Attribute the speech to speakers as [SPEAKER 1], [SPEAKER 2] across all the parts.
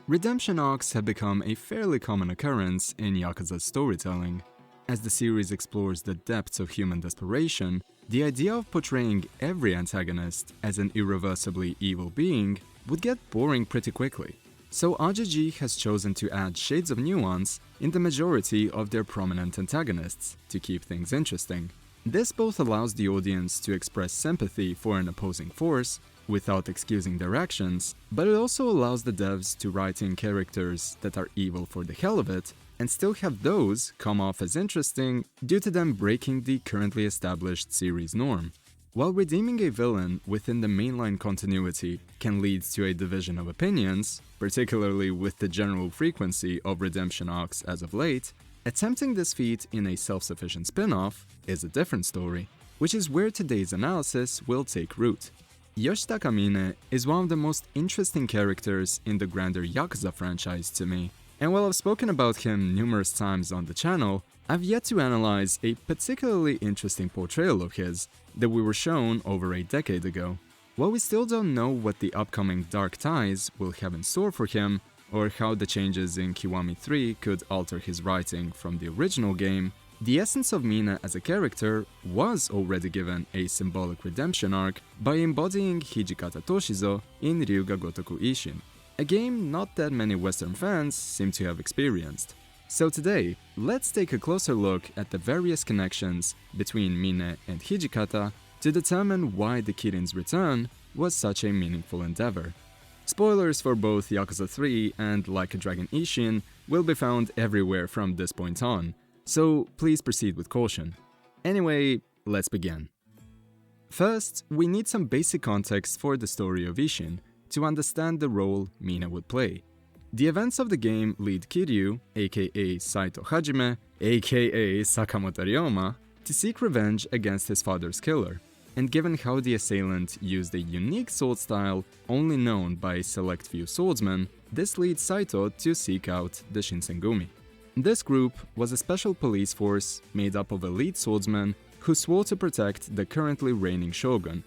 [SPEAKER 1] Redemption arcs have become a fairly common occurrence in Yakuza's storytelling. As the series explores the depths of human desperation, the idea of portraying every antagonist as an irreversibly evil being would get boring pretty quickly. So RGG has chosen to add shades of nuance in the majority of their prominent antagonists to keep things interesting. This both allows the audience to express sympathy for an opposing force without excusing their actions, but it also allows the devs to write in characters that are evil for the hell of it and still have those come off as interesting due to them breaking the currently established series norm. While redeeming a villain within the mainline continuity can lead to a division of opinions, particularly with the general frequency of redemption arcs as of late, attempting this feat in a self-sufficient spin-off is a different story, which is where today's analysis will take root. Yoshitaka Mine is one of the most interesting characters in the grander Yakuza franchise to me, and while I've spoken about him numerous times on the channel, I've yet to analyze a particularly interesting portrayal of his that we were shown over a decade ago. While we still don't know what the upcoming Dark Ties will have in store for him, or how the changes in Kiwami 3 could alter his writing from the original game, the essence of Mina as a character was already given a symbolic redemption arc by embodying Hijikata Toshizo in Ryu Ga Gotoku Ishin, a game not that many Western fans seem to have experienced. So today, let's take a closer look at the various connections between Mine and Hijikata to determine why the Kirin's return was such a meaningful endeavor. Spoilers for both Yakuza 3 and Like a Dragon Ishin will be found everywhere from this point on, so please proceed with caution. Anyway, let's begin. First, we need some basic context for the story of Ishin to understand the role Mina would play. The events of the game lead Kiryu, aka Saito Hajime, aka Sakamoto Ryoma, to seek revenge against his father's killer, and given how the assailant used a unique sword style only known by a select few swordsmen, this leads Saito to seek out the Shinsengumi. This group was a special police force made up of elite swordsmen who swore to protect the currently reigning shogun.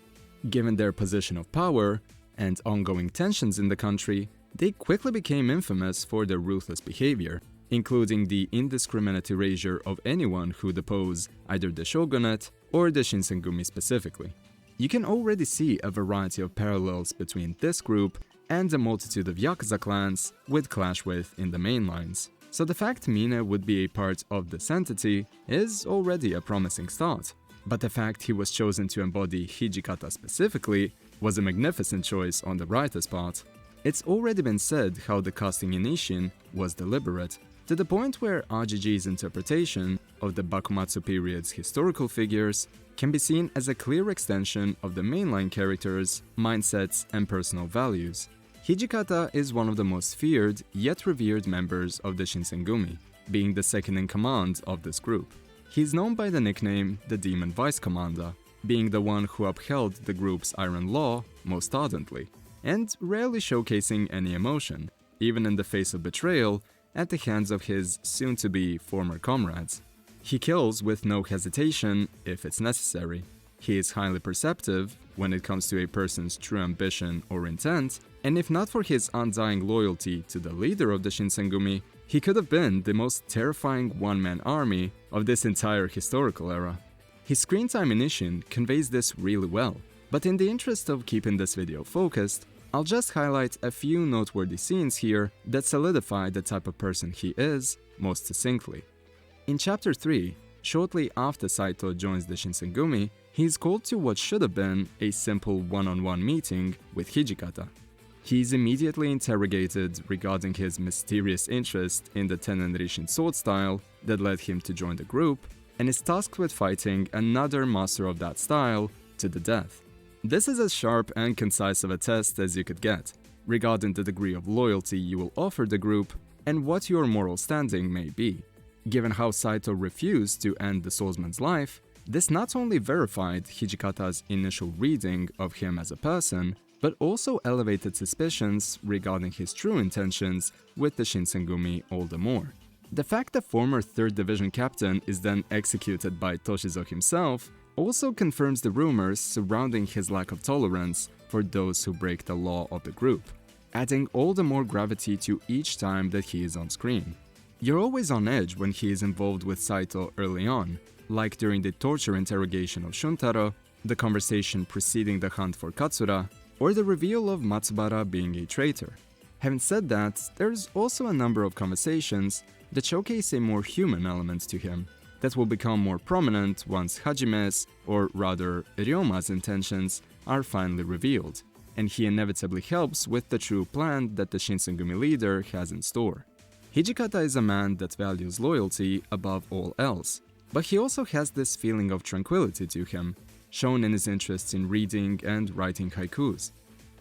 [SPEAKER 1] Given their position of power and ongoing tensions in the country, they quickly became infamous for their ruthless behavior, including the indiscriminate erasure of anyone who deposed either the shogunate or the Shinsengumi specifically. You can already see a variety of parallels between this group and a multitude of Yakuza clans we'd clash with in the mainlines. So the fact Mina would be a part of this entity is already a promising start. But the fact he was chosen to embody Hijikata specifically was a magnificent choice on the writer's part. It's already been said how the casting in Ishin was deliberate, to the point where RGG's interpretation of the Bakumatsu period's historical figures can be seen as a clear extension of the mainline characters' mindsets and personal values. Hijikata is one of the most feared yet revered members of the Shinsengumi, being the second in command of this group. He's known by the nickname the Demon Vice Commander, being the one who upheld the group's iron law most ardently, and rarely showcasing any emotion, even in the face of betrayal at the hands of his soon-to-be former comrades. He kills with no hesitation if it's necessary. He is highly perceptive when it comes to a person's true ambition or intent, and if not for his undying loyalty to the leader of the Shinsengumi, he could have been the most terrifying one-man army of this entire historical era. His screen time in Ishin conveys this really well, but in the interest of keeping this video focused, I'll just highlight a few noteworthy scenes here that solidify the type of person he is most succinctly. In Chapter 3, shortly after Saito joins the Shinsengumi, he is called to what should have been a simple one-on-one meeting with Hijikata. He is immediately interrogated regarding his mysterious interest in the Tennen-Rishin sword style that led him to join the group, and is tasked with fighting another master of that style to the death. This is as sharp and concise of a test as you could get, regarding the degree of loyalty you will offer the group and what your moral standing may be. Given how Saito refused to end the swordsman's life, this not only verified Hijikata's initial reading of him as a person, but also elevated suspicions regarding his true intentions with the Shinsengumi all the more. The fact the former 3rd Division captain is then executed by Toshizo himself also confirms the rumors surrounding his lack of tolerance for those who break the law of the group. adding all the more gravity to each time that he is on screen. You're always on edge when he is involved with Saito early on, like during the torture interrogation of Shuntaro, the conversation preceding the hunt for Katsura, or the reveal of Matsubara being a traitor. Having said that, there's also a number of conversations that showcase a more human element to him, that will become more prominent once Hajime's, or rather Ryoma's intentions, are finally revealed, and he inevitably helps with the true plan that the Shinsengumi leader has in store. Hijikata is a man that values loyalty above all else, but he also has this feeling of tranquility to him, shown in his interests in reading and writing haikus.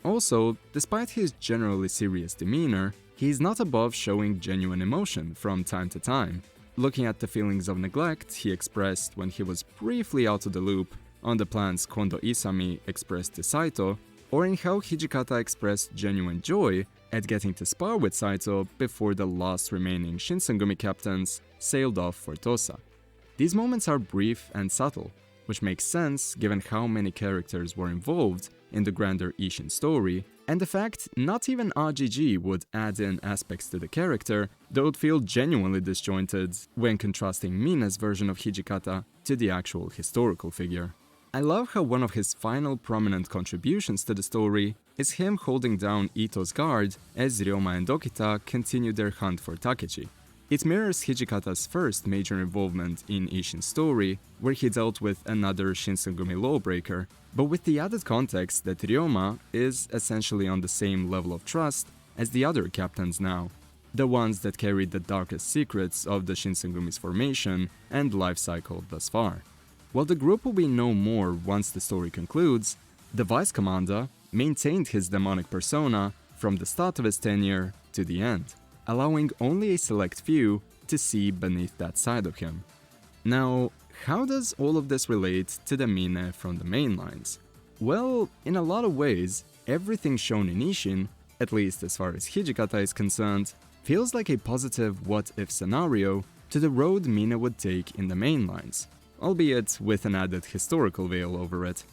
[SPEAKER 1] Also, despite his generally serious demeanor, he is not above showing genuine emotion from time to time, looking at the feelings of neglect he expressed when he was briefly out of the loop on the plans Kondo Isami expressed to Saito, or in how Hijikata expressed genuine joy at getting to spar with Saito before the last remaining Shinsengumi captains sailed off for Tosa. These moments are brief and subtle, which makes sense given how many characters were involved in the grander Ishin story, and the fact not even RGG would add in aspects to the character that would feel genuinely disjointed when contrasting Mina's version of Hijikata to the actual historical figure. I love how one of his final prominent contributions to the story is him holding down Ito's guard as Ryoma and Dokita continue their hunt for Takechi. It mirrors Hijikata's first major involvement in Ishin's story, where he dealt with another Shinsengumi lawbreaker, but with the added context that Ryoma is essentially on the same level of trust as the other captains now, the ones that carried the darkest secrets of the Shinsengumi's formation and life cycle thus far. While the group will be no more once the story concludes, the Vice Commander maintained his demonic persona from the start of his tenure to the end, allowing only a select few to see beneath that side of him. Now, how does all of this relate to the Mine from the mainlines? Well, in a lot of ways, everything shown in Ishin, at least as far as Hijikata is concerned, feels like a positive what-if scenario to the road Mine would take in the mainlines, albeit with an added historical veil over it.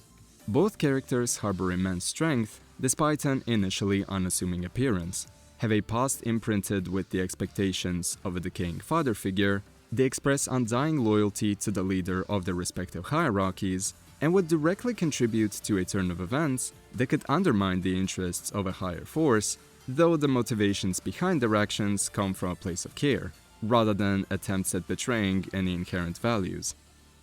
[SPEAKER 1] Both characters harbor immense strength despite an initially unassuming appearance, have a past imprinted with the expectations of a decaying father figure, they express undying loyalty to the leader of their respective hierarchies, and would directly contribute to a turn of events that could undermine the interests of a higher force, though the motivations behind their actions come from a place of care, rather than attempts at betraying any inherent values.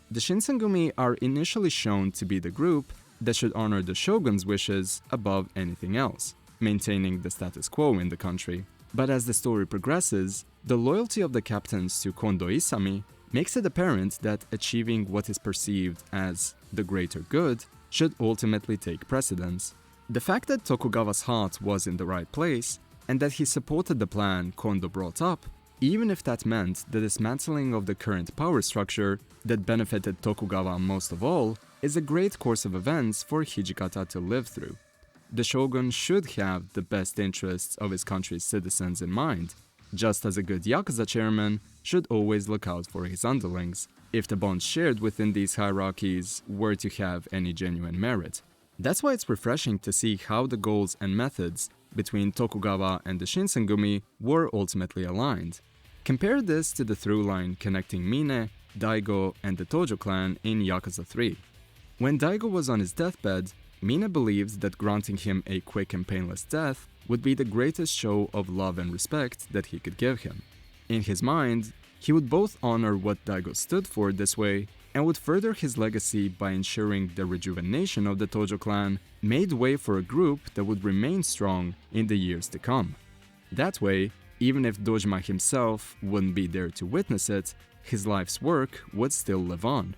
[SPEAKER 1] The Shinsengumi are initially shown to be the group that should honor the shogun's wishes above anything else, maintaining the status quo in the country. But as the story progresses, the loyalty of the captains to Kondo Isami makes it apparent that achieving what is perceived as the greater good should ultimately take precedence. The fact that Tokugawa's heart was in the right place, and that he supported the plan Kondo brought up, even if that meant the dismantling of the current power structure that benefited Tokugawa most of all, is a great course of events for Hijikata to live through. The shogun should have the best interests of his country's citizens in mind, just as a good Yakuza chairman should always look out for his underlings, if the bonds shared within these hierarchies were to have any genuine merit. That's why it's refreshing to see how the goals and methods between Tokugawa and the Shinsengumi were ultimately aligned. Compare this to the through line connecting Mine, Daigo, and the Tojo clan in Yakuza 3. When Daigo was on his deathbed, Mine believed that granting him a quick and painless death would be the greatest show of love and respect that he could give him. In his mind, he would both honor what Daigo stood for this way, and would further his legacy by ensuring the rejuvenation of the Tojo clan made way for a group that would remain strong in the years to come. That way, even if Dojima himself wouldn't be there to witness it, his life's work would still live on.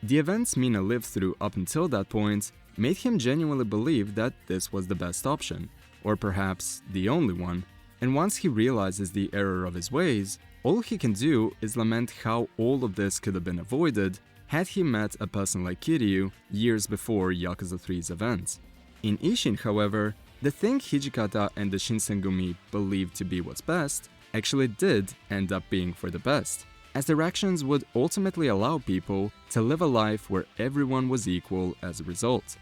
[SPEAKER 1] The events Mina lived through up until that point made him genuinely believe that this was the best option, or perhaps the only one, and once he realizes the error of his ways, all he can do is lament how all of this could have been avoided had he met a person like Kiryu years before Yakuza 3's events. In Ishin, however, the thing Hijikata and the Shinsengumi believed to be what's best actually did end up being for the best, as their actions would ultimately allow people to live a life where everyone was equal as a result.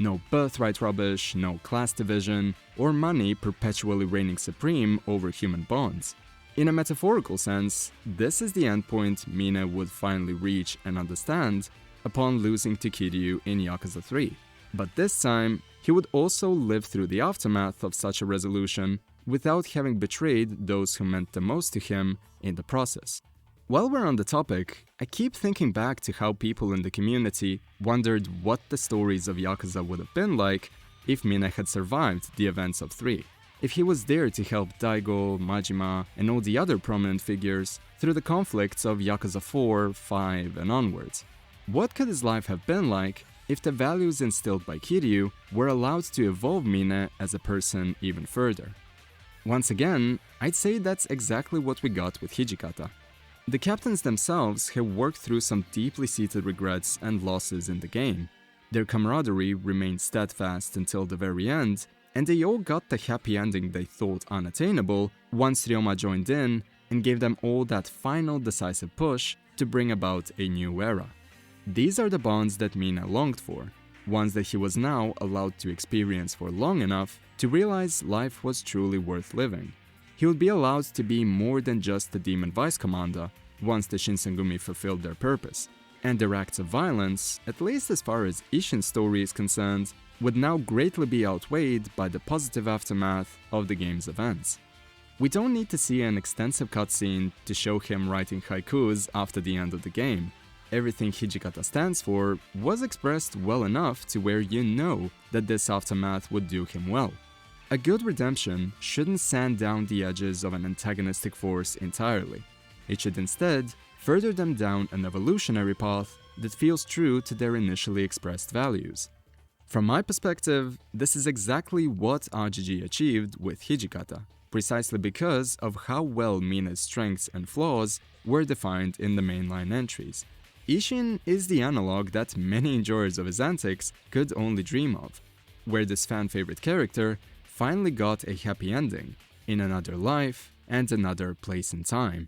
[SPEAKER 1] No birthright rubbish, no class division, or money perpetually reigning supreme over human bonds. In a metaphorical sense, this is the endpoint Mina would finally reach and understand upon losing to Kiryu in Yakuza 3. But this time, he would also live through the aftermath of such a resolution without having betrayed those who meant the most to him in the process. While we're on the topic, I keep thinking back to how people in the community wondered what the stories of Yakuza would have been like if Mina had survived the events of 3. If he was there to help Daigo, Majima, and all the other prominent figures through the conflicts of Yakuza 4, 5, and onwards. What could his life have been like if the values instilled by Kiryu were allowed to evolve Mina as a person even further? Once again, I'd say that's exactly what we got with Hijikata. The captains themselves have worked through some deeply seated regrets and losses in the game. Their camaraderie remained steadfast until the very end, and they all got the happy ending they thought unattainable once Ryoma joined in and gave them all that final decisive push to bring about a new era. These are the bonds that Mina longed for, ones that he was now allowed to experience for long enough to realize life was truly worth living. He would be allowed to be more than just the Demon Vice Commander once the Shinsengumi fulfilled their purpose, and their acts of violence, at least as far as Ishin's story is concerned, would now greatly be outweighed by the positive aftermath of the game's events. We don't need to see an extensive cutscene to show him writing haikus after the end of the game. Everything Hijikata stands for was expressed well enough to where you know that this aftermath would do him well. A good redemption shouldn't sand down the edges of an antagonistic force entirely. It should instead further them down an evolutionary path that feels true to their initially expressed values. From my perspective, this is exactly what RGG achieved with Hijikata, precisely because of how well Mina's strengths and flaws were defined in the mainline entries. Ishin is the analog that many enjoyers of his antics could only dream of, where this fan-favorite character finally got a happy ending, in another life and another place and time.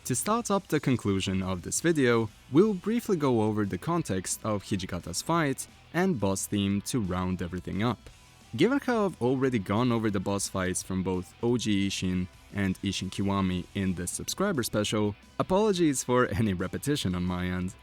[SPEAKER 1] To start up the conclusion of this video, we'll briefly go over the context of Hijikata's fight and boss theme to round everything up. Given how I've already gone over the boss fights from both OG Ishin and Ishin Kiwami in this subscriber special, apologies for any repetition on my end.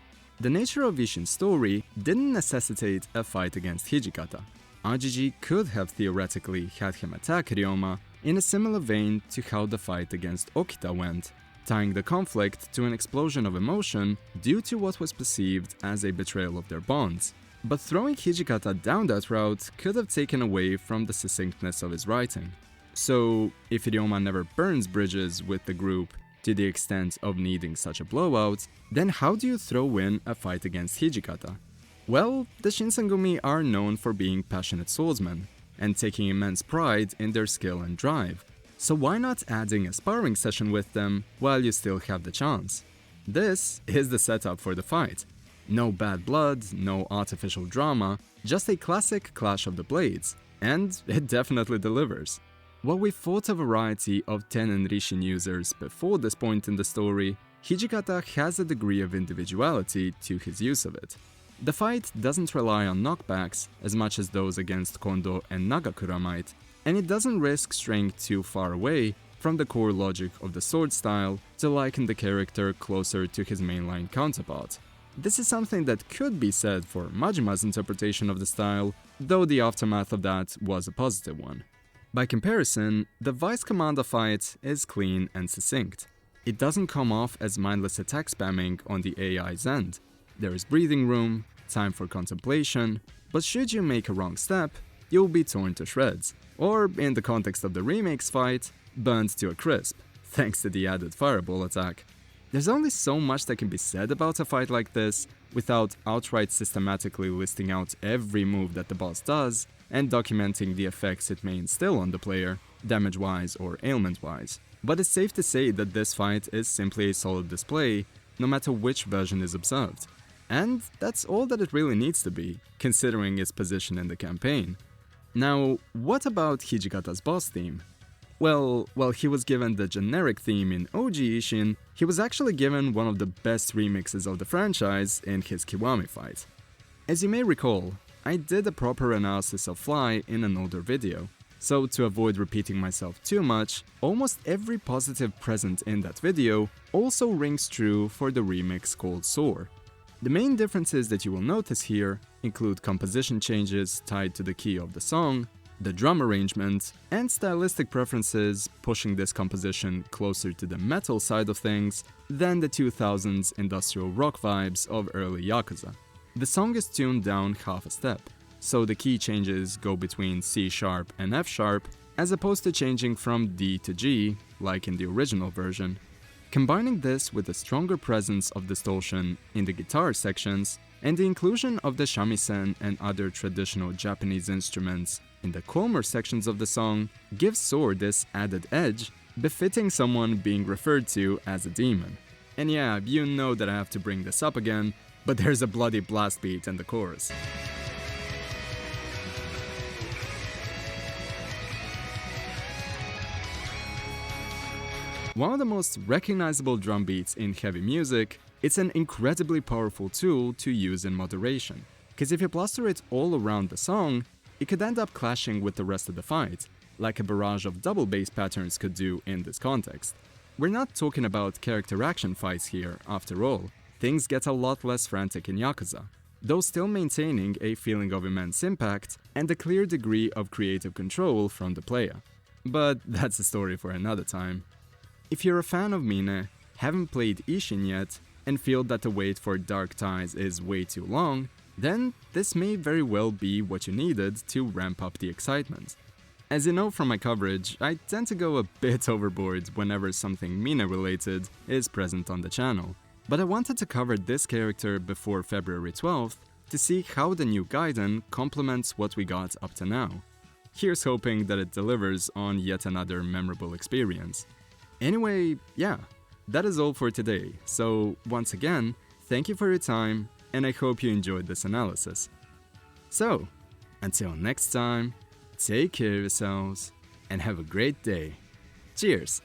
[SPEAKER 1] The nature of Ishin's story didn't necessitate a fight against Hijikata. RGG could have theoretically had him attack Ryoma in a similar vein to how the fight against Okita went, tying the conflict to an explosion of emotion due to what was perceived as a betrayal of their bonds. But throwing Hijikata down that route could have taken away from the succinctness of his writing. So, if Ryoma never burns bridges with the group to the extent of needing such a blowout, then how do you throw in a fight against Hijikata? Well, the Shinsengumi are known for being passionate swordsmen, and taking immense pride in their skill and drive. So why not adding a sparring session with them while you still have the chance? This is the setup for the fight. No bad blood, no artificial drama, just a classic clash of the blades, and it definitely delivers. While we fought a variety of Tennen Rishin users before this point in the story, Hijikata has a degree of individuality to his use of it. The fight doesn't rely on knockbacks as much as those against Kondo and Nagakura might, and it doesn't risk straying too far away from the core logic of the sword style to liken the character closer to his mainline counterpart. This is something that could be said for Majima's interpretation of the style, though the aftermath of that was a positive one. By comparison, the Vice Commander fight is clean and succinct. It doesn't come off as mindless attack spamming on the AI's end. There is breathing room, time for contemplation, but should you make a wrong step, you'll be torn to shreds, or in the context of the remake's fight, burned to a crisp, thanks to the added fireball attack. There's only so much that can be said about a fight like this without outright systematically listing out every move that the boss does and documenting the effects it may instill on the player, damage-wise or ailment-wise. But it's safe to say that this fight is simply a solid display, no matter which version is observed. And that's all that it really needs to be, considering its position in the campaign. Now, what about Hijikata's boss theme? Well, while he was given the generic theme in OG Ishin, he was actually given one of the best remixes of the franchise in his Kiwami fight. As you may recall, I did a proper analysis of Fly in an older video. So to avoid repeating myself too much, almost every positive present in that video also rings true for the remix called Soar. The main differences that you will notice here include composition changes tied to the key of the song, the drum arrangement, and stylistic preferences pushing this composition closer to the metal side of things than the 2000s industrial rock vibes of early Yakuza. The song is tuned down half a step, so the key changes go between C# and F#, as opposed to changing from D to G, like in the original version. Combining this with a stronger presence of distortion in the guitar sections, and the inclusion of the shamisen and other traditional Japanese instruments in the calmer sections of the song, gives Soar this added edge, befitting someone being referred to as a demon. And yeah, you know that I have to bring this up again, but there's a bloody blast beat in the chorus. One of the most recognizable drum beats in heavy music, it's an incredibly powerful tool to use in moderation, cause if you plaster it all around the song, it could end up clashing with the rest of the fight, like a barrage of double bass patterns could do in this context. We're not talking about character action fights here, after all. Things get a lot less frantic in Yakuza, though still maintaining a feeling of immense impact and a clear degree of creative control from the player. But that's a story for another time. If you're a fan of Mine, haven't played Ishin yet, and feel that the wait for Dark Ties is way too long, then this may very well be what you needed to ramp up the excitement. As you know from my coverage, I tend to go a bit overboard whenever something Mine related is present on the channel, but I wanted to cover this character before February 12th to see how the new Gaiden complements what we got up to now. Here's hoping that it delivers on yet another memorable experience. Anyway, yeah, that is all for today, so once again, thank you for your time, and I hope you enjoyed this analysis. So, until next time, take care of yourselves, and have a great day. Cheers!